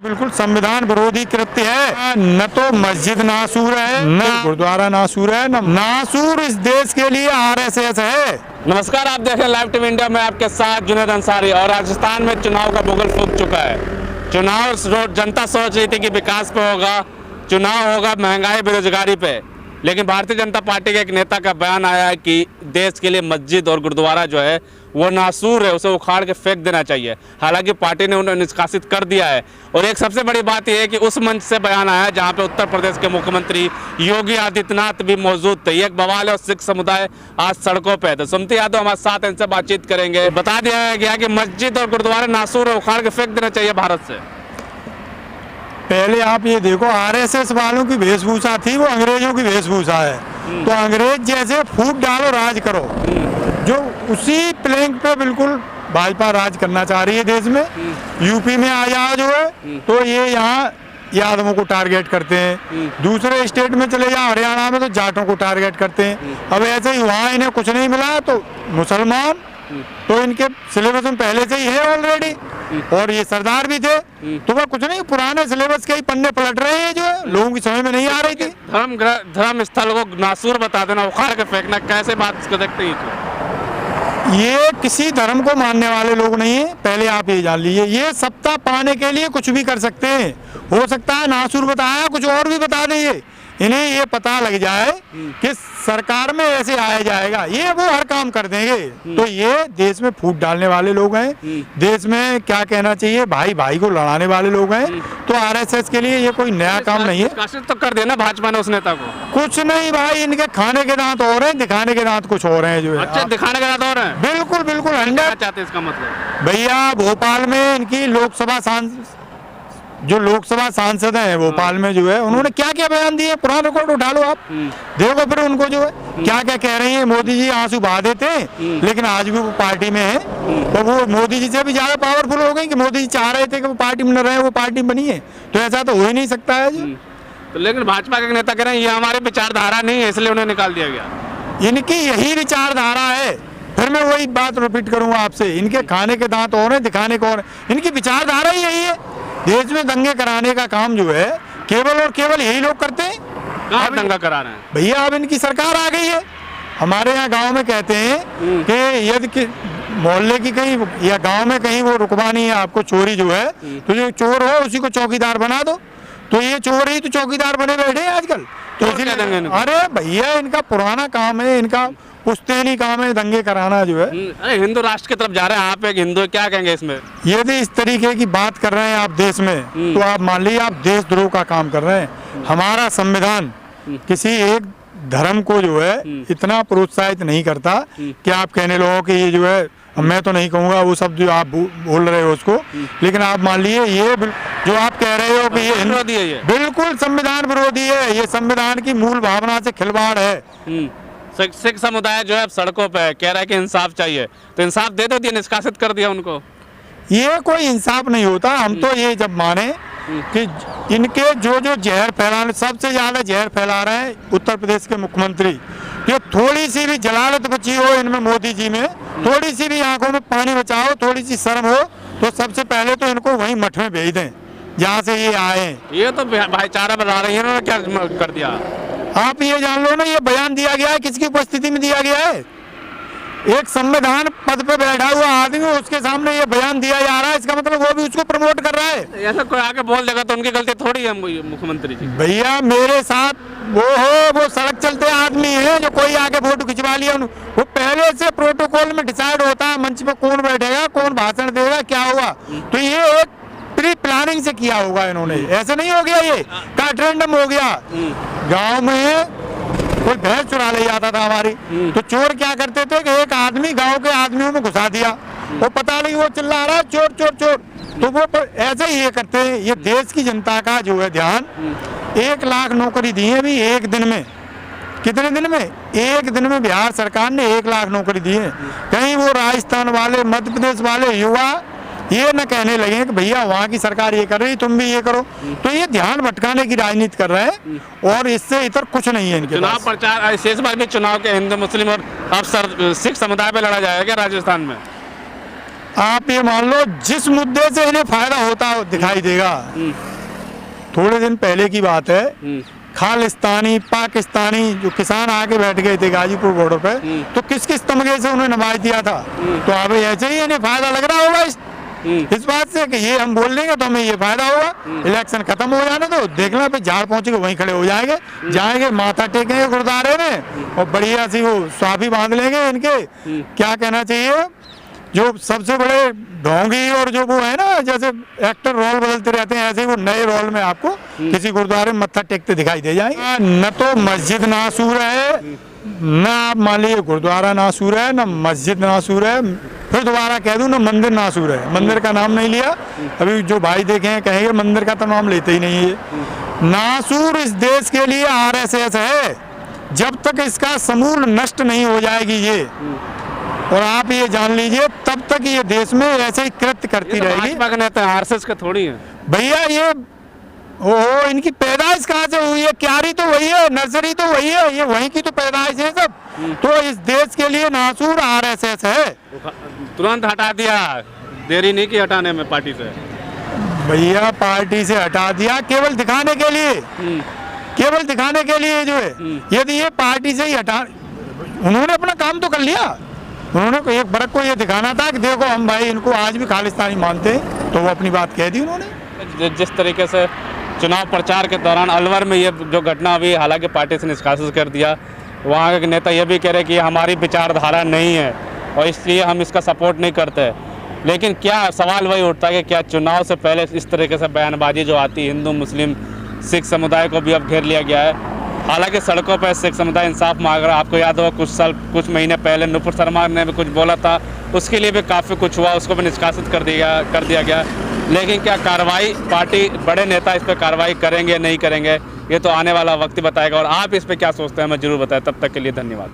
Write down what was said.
बिल्कुल संविधान विरोधी कृत्य है। न तो मस्जिद नासूर है, न गुरुद्वारा नासूर है, न नासूर इस देश के लिए आरएसएस है। नमस्कार, आप देख रहे हैं लाइव टीवी इंडिया में आपके साथ जुनैद अंसारी। और राजस्थान में चुनाव का बुगल फूंक चुका है। चुनाव जनता सोच रही थी कि विकास पे होगा, चुनाव होगा महंगाई बेरोजगारी पे, लेकिन भारतीय जनता पार्टी के एक नेता का बयान आया है कि देश के लिए मस्जिद और गुरुद्वारा जो है वो नासूर है, उसे उखाड़ के फेंक देना चाहिए। हालांकि पार्टी ने उन्हें निष्कासित कर दिया है। और एक सबसे बड़ी बात यह है कि उस मंच से बयान आया जहां पे उत्तर प्रदेश के मुख्यमंत्री योगी आदित्यनाथ भी मौजूद थे। एक बवाल है और सिख समुदाय आज सड़कों पे है। तो सुमति यादव हमारे साथ, इनसे बातचीत करेंगे। बता दिया गया कि मस्जिद और गुरुद्वारा नासूर है, उखाड़ के फेंक देना चाहिए भारत से। पहले आप ये देखो, आरएसएस वालों की वेशभूषा थी, वो अंग्रेजों की वेशभूषा है। तो अंग्रेज जैसे फूट डालो, राज करो, जो उसी प्लेंग पे बिल्कुल भाजपा राज करना चाह रही है देश में। यूपी में आ जाओ जो है तो ये यहाँ यादवों को टारगेट करते हैं, दूसरे स्टेट में चले जाओ हरियाणा में तो जाटों को टारगेट करते हैं। अब ऐसे ही वहाँ इन्हें कुछ नहीं मिला तो मुसलमान, तो इनके सिलेबस में पहले से ही है ऑलरेडी। और ये सरदार भी थे, तो वह कुछ नहीं, पुराने सिलेबस के ही पन्ने पलट रहे हैं जो है, लोगों की समझ में नहीं आ रही थी। धर्म स्थल को नासूर बता देना, उखाड़ के फेंकना, कैसे बात इसको देखते हैं? ये किसी धर्म को मानने वाले लोग नहीं है, पहले आप ये जान लीजिए। ये सत्ता पाने के लिए कुछ भी कर सकते हैं। हो सकता है नासूर बताया, कुछ और भी बता देंगे। इन्हें ये पता लग जाए कि सरकार में ऐसे आया जाएगा, ये वो हर काम कर देंगे। तो ये देश में फूट डालने वाले लोग हैं, देश में क्या कहना चाहिए, भाई भाई को लड़ाने वाले लोग हैं। तो आरएसएस के लिए ये कोई नया काम नहीं है। निष्कासित तो कर देना भाजपा ने उस नेता को। कुछ नहीं भाई, इनके खाने के दांत और हैं, दिखाने के दांत कुछ और हैं जो है। अच्छा, दिखाने के दांत और हैं? बिल्कुल बिल्कुल। क्या चाहते हैं इसका मतलब? भैया भोपाल में इनकी लोकसभा सांसद हैं भोपाल में जो है, उन्होंने क्या क्या बयान दिए, पुराना रिकॉर्ड उठा लो आप, देखो फिर उनको जो है क्या क्या कह रही है। मोदी जी आंसू बहा देते हैं, लेकिन आज भी वो पार्टी में है। तो वो मोदी जी से भी ज्यादा पावरफुल हो गई कि मोदी जी चाह रहे थे कि वो पार्टी में न रहे, वो पार्टी बनी है। तो ऐसा तो हो ही नहीं सकता है जी। तो लेकिन भाजपा के नेता कह रहे हैं ये हमारी विचारधारा नहीं है, इसलिए उन्हें निकाल दिया गया। इनकी यही विचारधारा है। फिर मैं वही बात रिपीट करूंगा आपसे, इनके खाने के दांत और हैं, दिखाने को और। इनकी विचारधारा ही यही है। देश में दंगे कराने का काम जो है केवल और केवल यही लोग करते हैं। कहाँ दंगा करा रहे हैं भैया? अब इनकी सरकार आ गई है। हमारे यहाँ गांव में कहते हैं कि यदि मोहल्ले की कहीं या गांव में कहीं वो रुकवानी है आपको, चोरी जो है, तो जो चोर हो उसी को चौकीदार बना दो। तो ये चोर ही तो चौकीदार बने बैठे हैं आजकल। तो इसीलिए अरे भैया इनका पुराना काम है, इनका पुश्तैनी काम है दंगे कराना जो है। अरे हिंदू राष्ट्र की तरफ जा रहे हैं आप, एक हिंदू, क्या कहेंगे इसमें? यदि इस तरीके की बात कर रहे हैं आप देश में, तो आप मान लीजिए आप देशद्रोह का काम कर रहे हैं। हमारा संविधान किसी एक धर्म को जो है इतना प्रोत्साहित नहीं करता कि आप कहने लगो कि ये जो है, मैं तो नहीं कहूँगा वो शब्द जो आप बोल रहे हो उसको, लेकिन आप मान लीजिए ये जो आप कह रहे हो कि ये विरोधी है, ये बिल्कुल संविधान विरोधी है। ये संविधान की मूल भावना से खिलवाड़ है। सिख समुदाय जो है सड़कों पे है, कह रहा है कि इंसाफ चाहिए, तो इंसाफ दे दो दिया, निष्कासित कर दिया उनको। ये कोई इंसाफ नहीं होता। हम तो ये जब माने कि इनके जो जहर फैलाने, सबसे ज्यादा जहर फैला रहे हैं उत्तर प्रदेश के मुख्यमंत्री। ये थोड़ी सी भी जलालत बची हो इनमें, मोदी जी में थोड़ी सी भी आंखों में पानी बचाओ, थोड़ी सी शर्म हो, तो सबसे पहले तो इनको वहीं मठ में भेज दें जहाँ से ये आए। ये तो भाईचारा बना रही है, इन्होंने क्या कर दिया? आप ये जान लो ना, ये बयान दिया गया है, किसकी उपस्थिति में दिया गया है? एक संविधान पद पे बैठा हुआ आदमी, उसके सामने ये बयान दिया जा रहा है। इसका मतलब वो भी उसको प्रमोट कर रहा है। ऐसा कोई आके बोल देगा तो उनकी गलती थोड़ी है मुख्यमंत्री जी। भैया मेरे साथ वो सड़क चलते आदमी है, जो कोई आके फोटो खिंचवा लिया, वो पहले से प्रोटोकॉल में डिसाइड होता है मंच पे कौन बैठेगा, कौन भाषण देगा, क्या हुआ। तो ये एक प्री प्लानिंग से किया होगा इन्होंने, ऐसे नहीं हो गया ये का ट्रेंडम हो गया। गांव में कोई भैंस चुरा ले जाता था हमारी, तो चोर क्या करते थे कि एक आदमी गांव के आदमियों में घुसा दिया, वो पता नहीं वो चिल्ला रहा है चोर चोर चोर, तो वो ऐसे ही ये करते हैं। ये देश की जनता का जो है ध्यान, 1 लाख नौकरी दी है अभी एक दिन में। कितने दिन में? एक दिन में बिहार सरकार ने 1 लाख नौकरी दी है। कहीं वो राजस्थान वाले, मध्य प्रदेश वाले युवा ये न कहने लगे कि भैया वहाँ की सरकार ये कर रही, तुम भी ये करो। तो ये ध्यान भटकाने की राजनीति कर रहे हैं, और इससे इतर कुछ नहीं है इनके चुनाव प्रचार। शेष बार भी चुनाव के हिंदू मुस्लिम और अब सिख समुदाय पे लड़ा जाएगा राजस्थान में। आप ये मान लो जिस मुद्दे से इन्हें फायदा होता दिखाई देगा। थोड़े दिन पहले की बात है, खालिस्तानी पाकिस्तानी जो किसान आके बैठ गए थे गाजीपुर बॉर्डर पे, तो किस किस तमगे से उन्हें नमाज दिया था। तो अब ऐसे ही इन्हें फायदा लग रहा होगा इस बात से कि ये हम बोल देंगे तो हमें ये फायदा होगा। इलेक्शन खत्म हो जाने तो देखना पे झाड़ पहुंचे वहीं खड़े हो जाएंगे, माथा टेकेंगे गुरुद्वारे में और बढ़िया सी वो स्वाफी बांध लेंगे। इनके क्या कहना चाहिए, जो सबसे बड़े ढोंगी और जो वो है ना, जैसे एक्टर रोल बदलते रहते हैं, ऐसे ही वो नए रोल में आपको किसी गुरुद्वारे में मत्था टेकते दिखाई दे जाएंगे। न तो मस्जिद नासूर है, न आप मान लीजिए गुरुद्वारा नासूर है, न मस्जिद नासूर है, फिर दोबारा कह दूं न मंदिर नासूर है। मंदिर का नाम नहीं लिया, अभी जो भाई देखे हैं कहेंगे मंदिर का तो नाम लेते ही नहीं है। नासूर इस देश के लिए RSS है, जब तक इसका समूल नष्ट नहीं हो जाएगी ये, और आप ये जान लीजिए तब तक ये देश में ऐसे ही कृत्य करती रहेगी। भाजपा के नेता RSS का थोड़ी है भैया, ये ओहो इनकी पैदाइश कहाँ से हुई है, क्यारी तो वही है, नर्सरी तो वही है, ये वहीं की तो पैदाइश है सब। तो इस देश के लिए नासूर RSS है। तुरंत हटा दिया, देरी नहीं की हटाने में पार्टी से। भैया पार्टी से हटा दिया केवल दिखाने के लिए, केवल दिखाने के लिए जो है। यदि ये पार्टी से ही हटा, उन्होंने अपना काम तो कर लिया। उन्होंने एक वर्ग को ये दिखाना था कि देखो हम भाई इनको आज भी खालिस्तानी मानते हैं, तो वो अपनी बात कह दी उन्होंने। जिस तरीके से चुनाव प्रचार के दौरान अलवर में ये जो घटना हुई, हालांकि पार्टी से निष्कासित कर दिया, वहाँ के नेता ये भी कह रहे कि हमारी विचारधारा नहीं है और इसलिए हम इसका सपोर्ट नहीं करते। लेकिन क्या सवाल वही उठता है कि क्या चुनाव से पहले इस तरीके से बयानबाजी जो आती है, हिंदू मुस्लिम सिख समुदाय को भी अब घेर लिया गया है। हालांकि सड़कों पर सिख समुदाय इंसाफ मांग रहा है। आपको याद होगा कुछ महीने पहले नुपुर शर्मा ने भी कुछ बोला था, उसके लिए भी काफ़ी कुछ हुआ, उसको भी निष्कासित कर दिया गया। लेकिन क्या कार्रवाई, पार्टी बड़े नेता इस पर कार्रवाई करेंगे नहीं करेंगे, ये तो आने वाला वक्त ही बताएगा। और आप इस पर क्या सोचते हैं हमें जरूर बताएं। तब तक के लिए धन्यवाद।